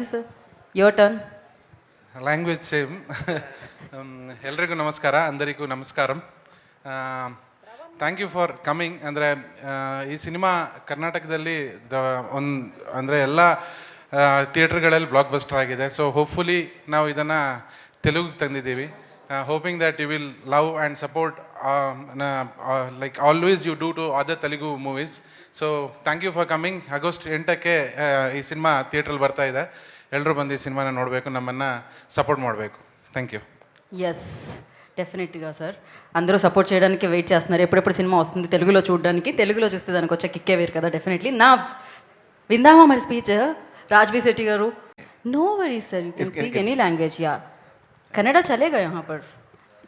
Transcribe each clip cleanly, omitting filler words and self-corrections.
Fine, sir. Your turn. Language same. ಎಲ್ರಿಗೂ ನಮಸ್ಕಾರ, ಅಂದರಿಗೂ ನಮಸ್ಕಾರಂ. Thank you for coming. ಅಂದರೆ ಈ ಸಿನಿಮಾ ಕರ್ನಾಟಕದಲ್ಲಿ ಅಂದರೆ ಎಲ್ಲ ಥಿಯೇಟ್ರ್ಗಳಲ್ಲಿ ಬ್ಲಾಕ್ ಬಸ್ಟರ್ ಆಗಿದೆ. ಸೊ ಹೋಪ್ಫುಲಿ ನಾವು ಇದನ್ನು ತೆಲುಗಿಗೆ ತಂದಿದ್ದೀವಿ. Hoping that you will love and support like always you do to other Telugu movies. So thank you for coming. August 8ಕ್ಕೆ ಈ ಸಿನಿಮಾ ಥಿಯೇಟ್ರಲ್ಲಿ ಬರ್ತಾ ಇದೆ. ಎಲ್ಲರೂ ಬಂದು ಈ సినిమాని ನೋಡಬೇಕು, నమ్మನ್ನು సపోర్ట్ ಮಾಡಬೇಕು. Thank you. ఎస్, డెఫినెట్గా సార్. అందరూ సపోర్ట్ చేయడానికి వెయిట్ చేస్తున్నారు. ఎప్పుడెప్పుడు సినిమా వస్తుంది తెలుగులో చూడడానికి. తెలుగులో చూస్తే దానికి వచ్చే కిక్కే వేరు కదా. డెఫినెట్లీ నా విందామా మరి స్పీచ్ రాజ్బీ శెట్టి గారు? No worries sir, you can speak any language. Yeah, Kannada చలేగా యహా పర్.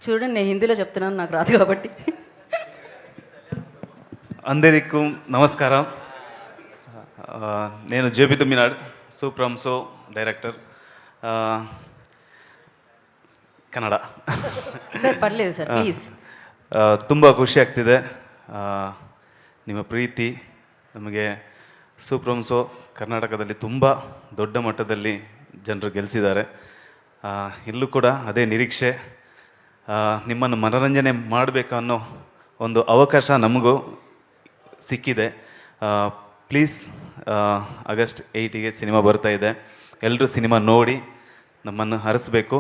చూడండి, నేను హిందీలో చెప్తున్నాను, నాకు రాదు కాబట్టి. అందరికీ నమస్కారం. నేను జేపీ తుమ్మినాడు, ಸೂಪ್ರಂಸೋ ಡೈರೆಕ್ಟರ್, ಕನ್ನಡ. ಸರ್ ಪರ್లేదు ಸರ್, ಪ್ಲೀಸ್. ತುಂಬ ಖುಷಿ ಆಗ್ತಿದೆ. ನಿಮ್ಮ ಪ್ರೀತಿ ನಮಗೆ ಸೂಪ್ರಂಸೋ ಕರ್ನಾಟಕದಲ್ಲಿ ತುಂಬ ದೊಡ್ಡ ಮಟ್ಟದಲ್ಲಿ ಜನರು ಗೆಲ್ಲಿಸಿದ್ದಾರೆ. ಇಲ್ಲೂ ಕೂಡ ಅದೇ ನಿರೀಕ್ಷೆ. ನಿಮ್ಮನ್ನು ಮನೋರಂಜನೆ ಮಾಡಬೇಕು ಅನ್ನೋ ಒಂದು ಅವಕಾಶ ನಮಗೂ ಸಿಕ್ಕಿದೆ. ಪ್ಲೀಸ್, ಆಗಸ್ಟ್ 8ಗೆ ಸಿನಿಮಾ ಬರ್ತಾ ಇದೆ. ಎಲ್ಲರೂ సినిమా ನೋಡಿ నమ్మನ್ನು ಹಾರೈಸಬೇಕು.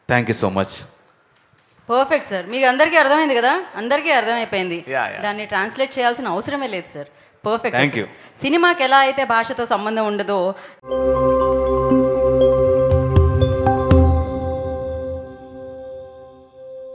Thank you so much. Perfect sir. మీకు అందరికీ అర్థమైంది కదా? అందరికీ అర్థమైపోయింది. దాన్ని ట్రాన్స్లేట్ చేయాల్సిన అవసరమే లేదు సార్. పర్ఫెక్ట్. Thank you. సినిమాకి ఎలా అయితే భాషతో సంబంధం ఉండదో